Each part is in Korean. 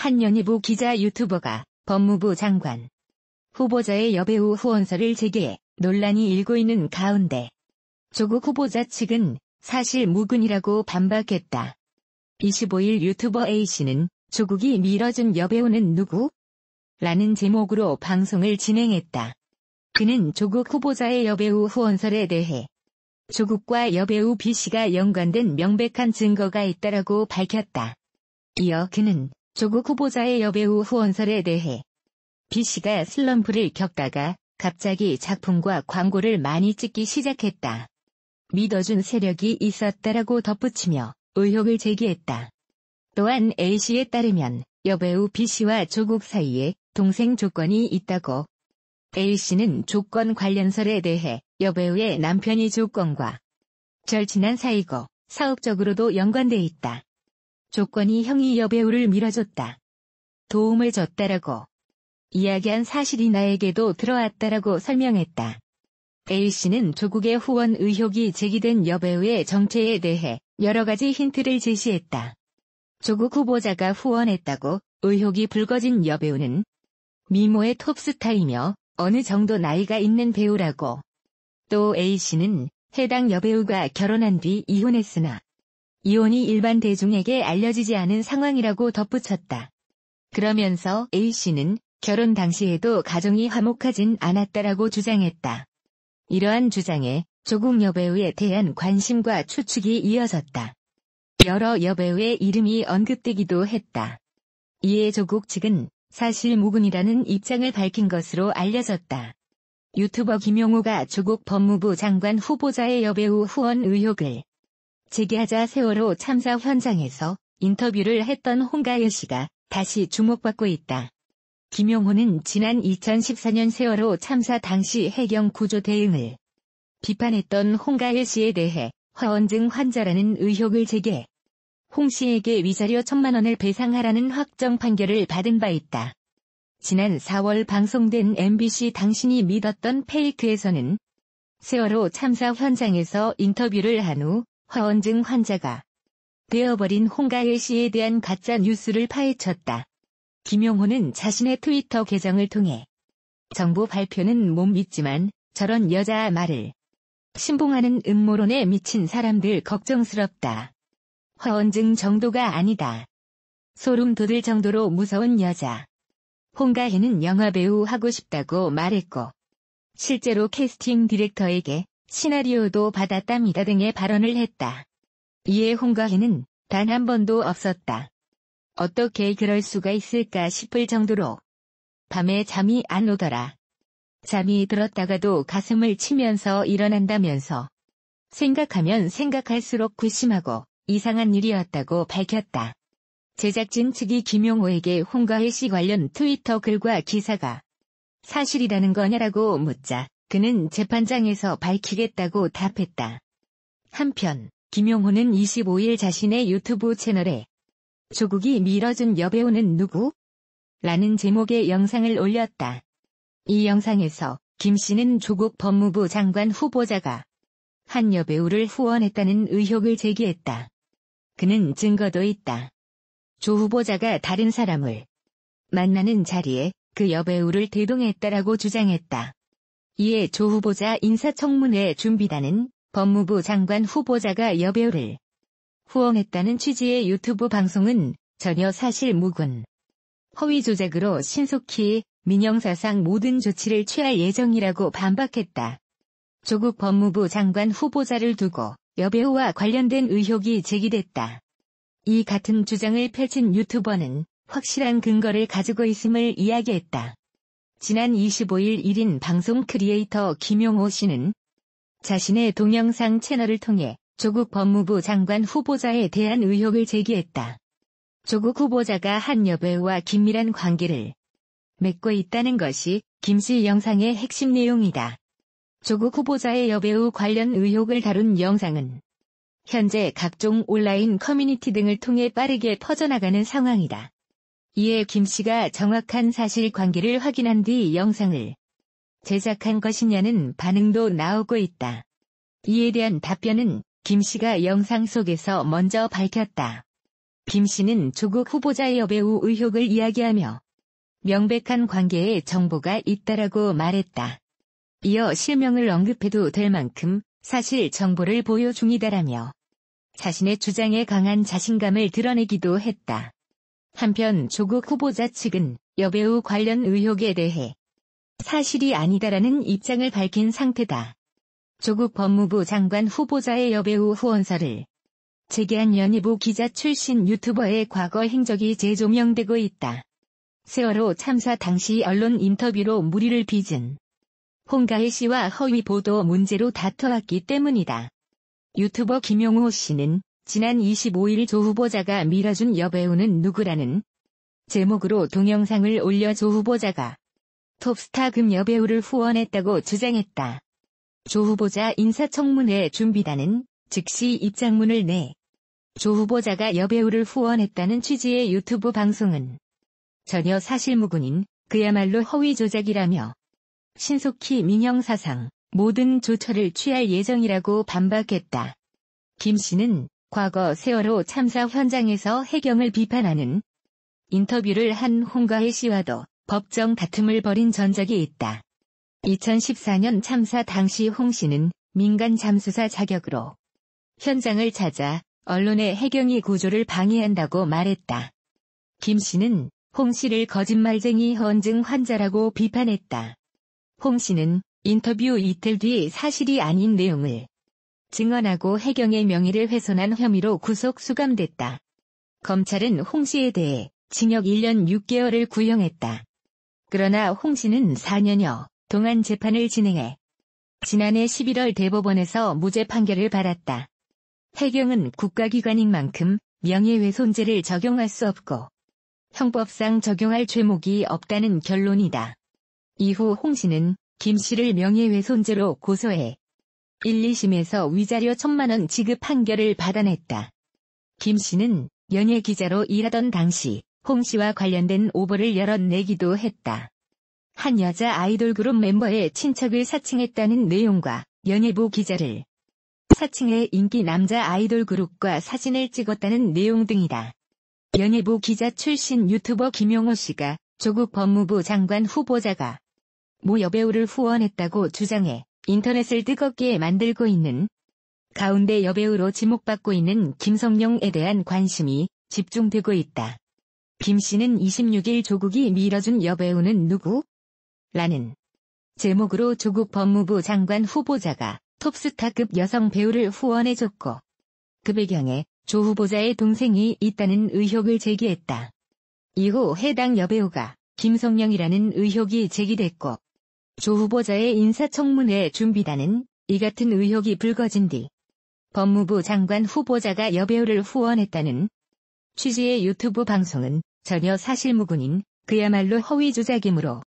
한 연예부 기자 유튜버가 법무부 장관 후보자의 여배우 후원서를 제기해 논란이 일고 있는 가운데 조국 후보자 측은 사실 무근이라고 반박했다. 25일 유튜버 A씨는 조국이 밀어준 여배우는 누구? 라는 제목으로 방송을 진행했다. 그는 조국 후보자의 여배우 후원설에 대해 조국과 여배우 B씨가 연관된 명백한 증거가 있다라고 밝혔다. 이어 그는 조국 후보자의 여배우 후원설에 대해 B씨가 슬럼프를 겪다가 갑자기 작품과 광고를 많이 찍기 시작했다. 믿어준 세력이 있었다라고 덧붙이며 의혹을 제기했다. 또한 A씨에 따르면 여배우 B씨와 조국 사이에 동생 조건이 있다고. A씨는 조건 관련설에 대해 여배우의 남편이 조건과 절친한 사이고 사업적으로도 연관돼 있다. 조건이 형이 여배우를 밀어줬다. 도움을 줬다라고 이야기한 사실이 나에게도 들어왔다라고 설명했다. A씨는 조국의 후원 의혹이 제기된 여배우의 정체에 대해 여러 가지 힌트를 제시했다. 조국 후보자가 후원했다고 의혹이 불거진 여배우는 미모의 톱스타이며 어느 정도 나이가 있는 배우라고. 또 A씨는 해당 여배우가 결혼한 뒤 이혼했으나 이혼이 일반 대중에게 알려지지 않은 상황이라고 덧붙였다. 그러면서 A씨는 결혼 당시에도 가정이 화목하진 않았다라고 주장했다. 이러한 주장에 조국 여배우에 대한 관심과 추측이 이어졌다. 여러 여배우의 이름이 언급되기도 했다. 이에 조국 측은 사실 무근이라는 입장을 밝힌 것으로 알려졌다. 유튜버 김용호가 조국 법무부 장관 후보자의 여배우 후원 의혹을 제기하자 세월호 참사 현장에서 인터뷰를 했던 홍가일 씨가 다시 주목받고 있다. 김용호는 지난 2014년 세월호 참사 당시 해경 구조 대응을 비판했던 홍가일 씨에 대해 화원증 환자라는 의혹을 제기해 홍 씨에게 위자료 1,000만 원을 배상하라는 확정 판결을 받은 바 있다. 지난 4월 방송된 MBC 당신이 믿었던 페이크에서는 세월호 참사 현장에서 인터뷰를 한 후 화원증 환자가 되어버린 홍가일 씨에 대한 가짜 뉴스를 파헤쳤다. 김용호는 자신의 트위터 계정을 통해 정부 발표는 못 믿지만 저런 여자 말을 신봉하는 음모론에 미친 사람들 걱정스럽다. 화원증 정도가 아니다. 소름 돋을 정도로 무서운 여자. 홍가희는 영화배우 하고 싶다고 말했고 실제로 캐스팅 디렉터에게 시나리오도 받았답니다 등의 발언을 했다. 이에 홍가희는 단 한 번도 없었다. 어떻게 그럴 수가 있을까 싶을 정도로 밤에 잠이 안 오더라. 잠이 들었다가도 가슴을 치면서 일어난다면서 생각하면 생각할수록 괘씸하고 이상한 일이었다고 밝혔다. 제작진 측이 김용호에게 홍가희 씨 관련 트위터 글과 기사가 사실이라는 거냐라고 묻자 그는 재판장에서 밝히겠다고 답했다. 한편 김용호는 25일 자신의 유튜브 채널에 조국이 밀어준 여배우는 누구? 라는 제목의 영상을 올렸다. 이 영상에서 김 씨는 조국 법무부 장관 후보자가 한 여배우를 후원했다는 의혹을 제기했다. 그는 증거도 있다. 조 후보자가 다른 사람을 만나는 자리에 그 여배우를 대동했다라고 주장했다. 이에 조 후보자 인사청문회 준비단은 법무부 장관 후보자가 여배우를 후원했다는 취지의 유튜브 방송은 전혀 사실 무근, 허위 조작으로 신속히 민형사상 모든 조치를 취할 예정이라고 반박했다. 조국 법무부 장관 후보자를 두고 여배우와 관련된 의혹이 제기됐다. 이 같은 주장을 펼친 유튜버는 확실한 근거를 가지고 있음을 이야기했다. 지난 25일 1인 방송 크리에이터 김용호 씨는 자신의 동영상 채널을 통해 조국 법무부 장관 후보자에 대한 의혹을 제기했다. 조국 후보자가 한 여배우와 긴밀한 관계를 맺고 있다는 것이 김 씨 영상의 핵심 내용이다. 조국 후보자의 여배우 관련 의혹을 다룬 영상은 현재 각종 온라인 커뮤니티 등을 통해 빠르게 퍼져나가는 상황이다. 이에 김 씨가 정확한 사실관계를 확인한 뒤 영상을 제작한 것이냐는 반응도 나오고 있다. 이에 대한 답변은 김 씨가 영상 속에서 먼저 밝혔다. 김 씨는 조국 후보자의 여배우 의혹을 이야기하며 명백한 관계에 정보가 있다라고 말했다. 이어 실명을 언급해도 될 만큼 사실 정보를 보유 중이다라며 자신의 주장에 강한 자신감을 드러내기도 했다. 한편 조국 후보자 측은 여배우 관련 의혹에 대해 사실이 아니다라는 입장을 밝힌 상태다. 조국 법무부 장관 후보자의 여배우 후원서를 제기한 연예부 기자 출신 유튜버의 과거 행적이 재조명되고 있다. 세월호 참사 당시 언론 인터뷰로 무리를 빚은 홍가희 씨와 허위 보도 문제로 다퉈왔기 때문이다. 유튜버 김용호 씨는 지난 25일 조 후보자가 밀어준 여배우는 누구라는 제목으로 동영상을 올려 조 후보자가 톱스타급 여배우를 후원했다고 주장했다. 조 후보자 인사청문회 준비단은 즉시 입장문을 내 조 후보자가 여배우를 후원했다는 취지의 유튜브 방송은 전혀 사실무근인 그야말로 허위 조작이라며 신속히 민형사상 모든 조처를 취할 예정이라고 반박했다. 김 씨는 과거 세월호 참사 현장에서 해경을 비판하는 인터뷰를 한 홍가희 씨와도 법정 다툼을 벌인 전적이 있다. 2014년 참사 당시 홍 씨는 민간 잠수사 자격으로 현장을 찾아 언론의 해경이 구조를 방해한다고 말했다. 김 씨는 홍 씨를 거짓말쟁이 허언증 환자라고 비판했다. 홍 씨는 인터뷰 이틀 뒤 사실이 아닌 내용을 증언하고 해경의 명예를 훼손한 혐의로 구속 수감됐다. 검찰은 홍 씨에 대해 징역 1년 6개월을 구형했다. 그러나 홍 씨는 4년여 동안 재판을 진행해 지난해 11월 대법원에서 무죄 판결을 받았다. 해경은 국가기관인 만큼 명예훼손죄를 적용할 수 없고 형법상 적용할 죄목이 없다는 결론이다. 이후 홍 씨는 김 씨를 명예훼손죄로 고소해 1, 2심에서 위자료 1,000만 원 지급 판결을 받아냈다. 김 씨는 연예 기자로 일하던 당시 홍 씨와 관련된 오보를 여럿 내기도 했다. 한 여자 아이돌 그룹 멤버의 친척을 사칭했다는 내용과 연예부 기자를 사칭해 인기 남자 아이돌 그룹과 사진을 찍었다는 내용 등이다. 연예부 기자 출신 유튜버 김용호 씨가 조국 법무부 장관 후보자가 모 여배우를 후원했다고 주장해 인터넷을 뜨겁게 만들고 있는 가운데 여배우로 지목받고 있는 김성령에 대한 관심이 집중되고 있다. 김 씨는 26일 조국이 밀어준 여배우는 누구? 라는 제목으로 조국 법무부 장관 후보자가 톱스타급 여성 배우를 후원해줬고 그 배경에 조 후보자의 동생이 있다는 의혹을 제기했다. 이후 해당 여배우가 김성령이라는 의혹이 제기됐고 조 후보자의 인사청문회 준비단은 이 같은 의혹이 불거진 뒤 법무부 장관 후보자가 여배우를 후원했다는 취지의 유튜브 방송은 전혀 사실무근인 그야말로 허위 조작이므로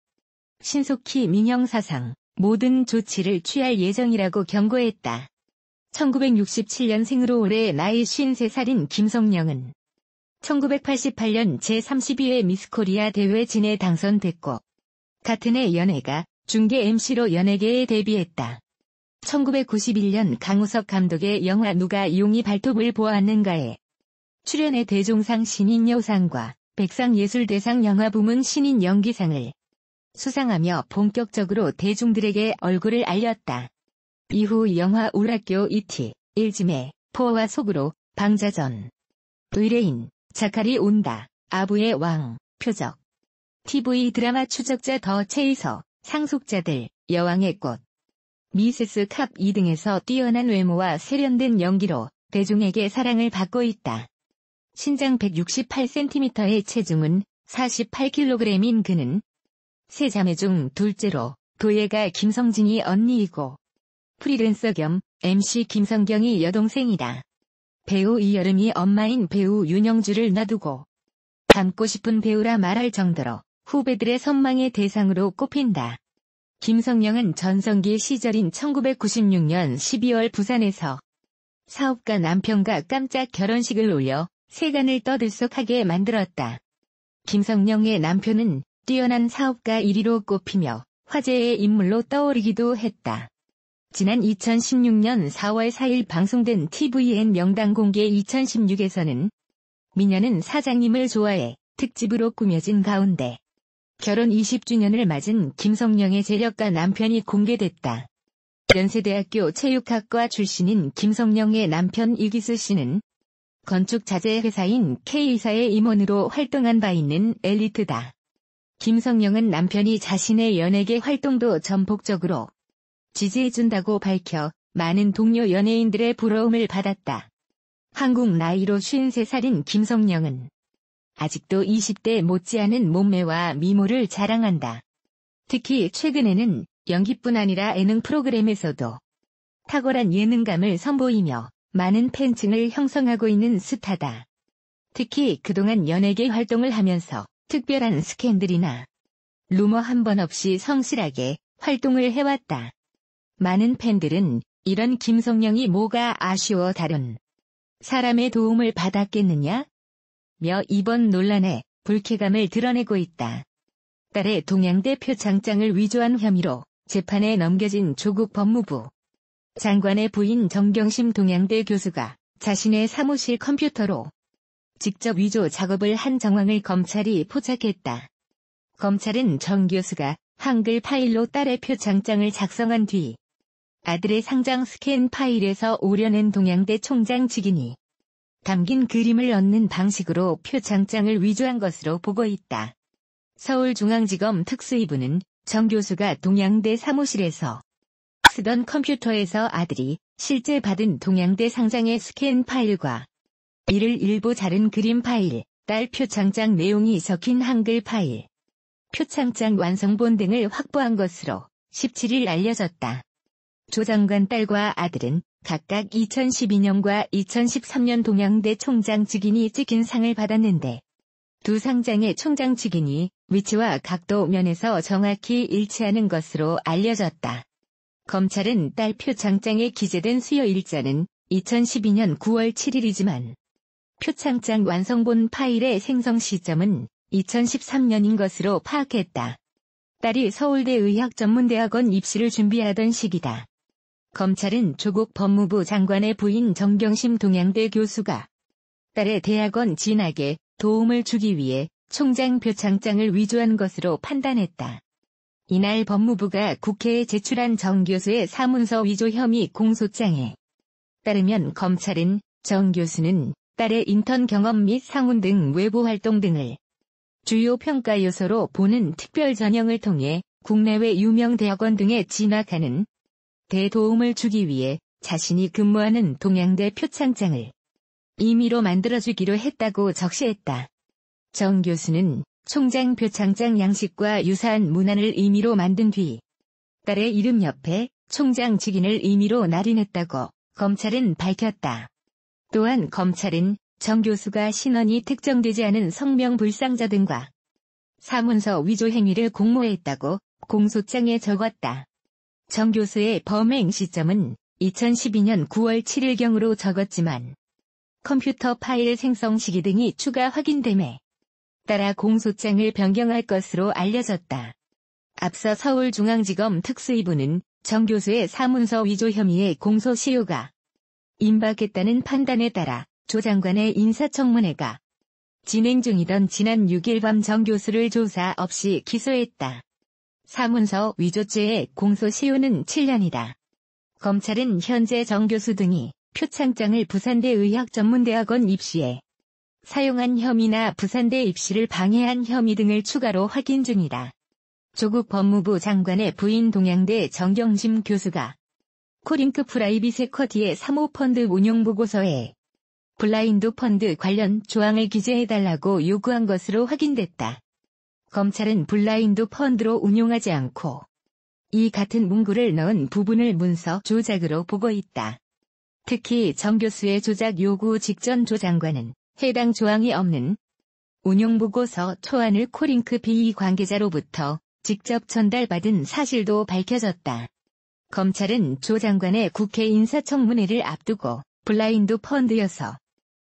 신속히 민형사상 모든 조치를 취할 예정이라고 경고했다. 1967년생으로 올해 나이 53살인 김성령은 1988년 제32회 미스코리아 대회 진에 당선됐고 같은 해 연예가 중계 MC로 연예계에 데뷔했다. 1991년 강우석 감독의 영화 누가 용이 발톱을 보았는가에 출연해 대종상 신인여상과 백상예술대상 영화부문 신인연기상을 수상하며 본격적으로 대중들에게 얼굴을 알렸다. 이후 영화 울학교 이티, 일지매, 포와 속으로, 방자전, 의뢰인, 자칼이 온다, 아부의 왕, 표적, TV 드라마 추적자 더 체이서, 상속자들, 여왕의 꽃, 미세스 캅 2등에서 뛰어난 외모와 세련된 연기로 대중에게 사랑을 받고 있다. 신장 168cm의 체중은 48kg인 그는 세 자매 중 둘째로 도예가 김성진이 언니이고 프리랜서 겸 MC 김성경이 여동생이다. 배우 이여름이 엄마인 배우 윤영주를 놔두고 닮고 싶은 배우라 말할 정도로 후배들의 선망의 대상으로 꼽힌다. 김성령은 전성기 시절인 1996년 12월 부산에서 사업가 남편과 깜짝 결혼식을 올려 세간을 떠들썩하게 만들었다. 김성령의 남편은 뛰어난 사업가 1위로 꼽히며 화제의 인물로 떠오르기도 했다. 지난 2016년 4월 4일 방송된 TVN 명단 공개 2016에서는 미녀는 사장님을 좋아해 특집으로 꾸며진 가운데 결혼 20주년을 맞은 김성령의 재력가 남편이 공개됐다. 연세대학교 체육학과 출신인 김성령의 남편 이기수 씨는 건축자재 회사인 K사의 임원으로 활동한 바 있는 엘리트다. 김성령은 남편이 자신의 연예계 활동도 전폭적으로 지지해준다고 밝혀 많은 동료 연예인들의 부러움을 받았다. 한국 나이로 53살인 김성령은 아직도 20대 못지않은 몸매와 미모를 자랑한다. 특히 최근에는 연기뿐 아니라 예능 프로그램에서도 탁월한 예능감을 선보이며 많은 팬층을 형성하고 있는 스타다. 특히 그동안 연예계 활동을 하면서 특별한 스캔들이나 루머 한 번 없이 성실하게 활동을 해왔다. 많은 팬들은 이런 김성령이 뭐가 아쉬워 다른 사람의 도움을 받았겠느냐? 며 이번 논란에 불쾌감을 드러내고 있다. 딸의 동양대 표창장을 위조한 혐의로 재판에 넘겨진 조국 법무부 장관의 부인 정경심 동양대 교수가 자신의 사무실 컴퓨터로 직접 위조 작업을 한 정황을 검찰이 포착했다. 검찰은 정 교수가 한글 파일로 딸의 표창장을 작성한 뒤 아들의 상장 스캔 파일에서 오려낸 동양대 총장 직인이 담긴 그림을 얻는 방식으로 표창장을 위조한 것으로 보고 있다. 서울중앙지검 특수이부는 정 교수가 동양대 사무실에서 쓰던 컴퓨터에서 아들이 실제 받은 동양대 상장의 스캔 파일과 이를 일부 자른 그림 파일, 딸 표창장 내용이 적힌 한글 파일, 표창장 완성본 등을 확보한 것으로 17일 알려졌다. 조 장관 딸과 아들은 각각 2012년과 2013년 동양대 총장 직인이 찍힌 상을 받았는데 두 상장의 총장 직인이 위치와 각도 면에서 정확히 일치하는 것으로 알려졌다. 검찰은 딸 표창장에 기재된 수여 일자는 2012년 9월 7일이지만 표창장 완성본 파일의 생성 시점은 2013년인 것으로 파악했다. 딸이 서울대 의학전문대학원 입시를 준비하던 시기다. 검찰은 조국 법무부 장관의 부인 정경심 동양대 교수가 딸의 대학원 진학에 도움을 주기 위해 총장 표창장을 위조한 것으로 판단했다. 이날 법무부가 국회에 제출한 정 교수의 사문서 위조 혐의 공소장에 따르면 검찰은 정 교수는 딸의 인턴 경험 및 상훈 등 외부 활동 등을 주요 평가 요소로 보는 특별 전형을 통해 국내외 유명 대학원 등에 진학하는 데 도움을 주기 위해 자신이 근무하는 동양대 표창장을 임의로 만들어주기로 했다고 적시했다. 정 교수는 총장 표창장 양식과 유사한 문안을 임의로 만든 뒤 딸의 이름 옆에 총장 직인을 임의로 날인했다고 검찰은 밝혔다. 또한 검찰은 정 교수가 신원이 특정되지 않은 성명 불상자 등과 사문서 위조 행위를 공모했다고 공소장에 적었다. 정 교수의 범행 시점은 2012년 9월 7일경으로 적었지만 컴퓨터 파일 생성 시기 등이 추가 확인됨에 따라 공소장을 변경할 것으로 알려졌다. 앞서 서울중앙지검 특수이부는 정 교수의 사문서 위조 혐의의 공소시효가 임박했다는 판단에 따라 조 장관의 인사청문회가 진행 중이던 지난 6일 밤 정 교수를 조사 없이 기소했다. 사문서 위조죄의 공소시효는 7년이다. 검찰은 현재 정 교수 등이 표창장을 부산대 의학전문대학원 입시에 사용한 혐의나 부산대 입시를 방해한 혐의 등을 추가로 확인 중이다. 조국 법무부 장관의 부인 동양대 정경심 교수가 코링크 프라이빗 에쿼티의 사모펀드 운용보고서에 블라인드 펀드 관련 조항을 기재해달라고 요구한 것으로 확인됐다. 검찰은 블라인드 펀드로 운용하지 않고 이 같은 문구를 넣은 부분을 문서 조작으로 보고 있다. 특히 정 교수의 조작 요구 직전 조 장관은 해당 조항이 없는 운용보고서 초안을 코링크 BE 관계자로부터 직접 전달받은 사실도 밝혀졌다. 검찰은 조 장관의 국회 인사청문회를 앞두고 블라인드 펀드여서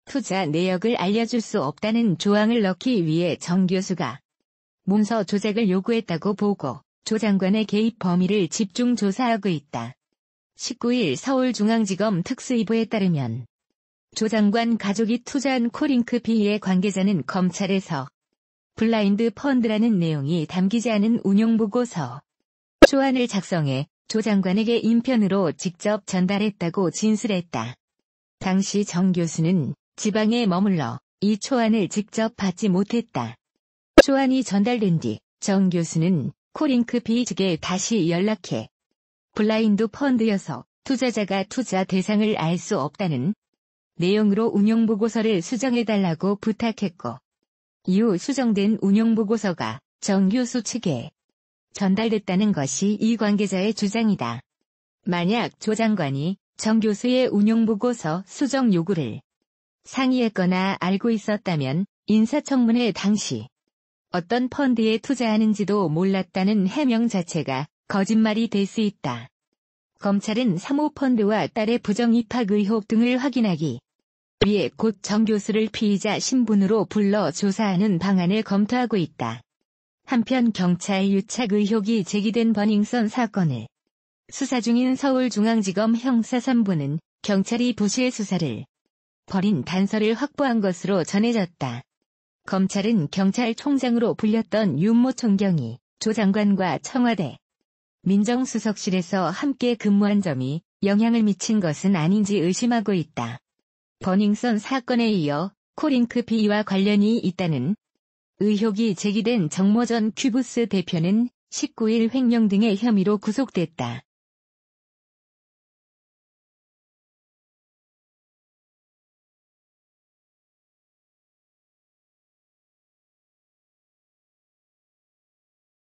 투자 내역을 알려줄 수 없다는 조항을 넣기 위해 정 교수가 문서 조작을 요구했다고 보고 조 장관의 개입 범위를 집중 조사하고 있다. 19일 서울중앙지검 특수이부에 따르면 조 장관 가족이 투자한 코링크피의 관계자는 검찰에서 블라인드 펀드라는 내용이 담기지 않은 운용보고서 초안을 작성해 조 장관에게 인편으로 직접 전달했다고 진술했다. 당시 정 교수는 지방에 머물러 이 초안을 직접 받지 못했다. 초안이 전달된 뒤 정 교수는 코링크피 측에 다시 연락해 블라인드 펀드여서 투자자가 투자 대상을 알 수 없다는 내용으로 운용보고서를 수정해달라고 부탁했고, 이후 수정된 운용보고서가 정 교수 측에 전달됐다는 것이 이 관계자의 주장이다. 만약 조 장관이 정 교수의 운용보고서 수정 요구를 상의했거나 알고 있었다면 인사청문회 당시 어떤 펀드에 투자하는지도 몰랐다는 해명 자체가 거짓말이 될 수 있다. 검찰은 사모펀드와 딸의 부정입학 의혹 등을 확인하기 위해 곧 정 교수를 피의자 신분으로 불러 조사하는 방안을 검토하고 있다. 한편 경찰 유착 의혹이 제기된 버닝썬 사건을 수사 중인 서울중앙지검 형사 3부는 경찰이 부실 수사를 벌인 단서를 확보한 것으로 전해졌다. 검찰은 경찰총장으로 불렸던 윤모 총경이 조 장관과 청와대 민정수석실에서 함께 근무한 점이 영향을 미친 것은 아닌지 의심하고 있다. 버닝썬 사건에 이어 코링크피와 관련이 있다는 의혹이 제기된 정모 전 큐브스 대표는 19일 횡령 등의 혐의로 구속됐다.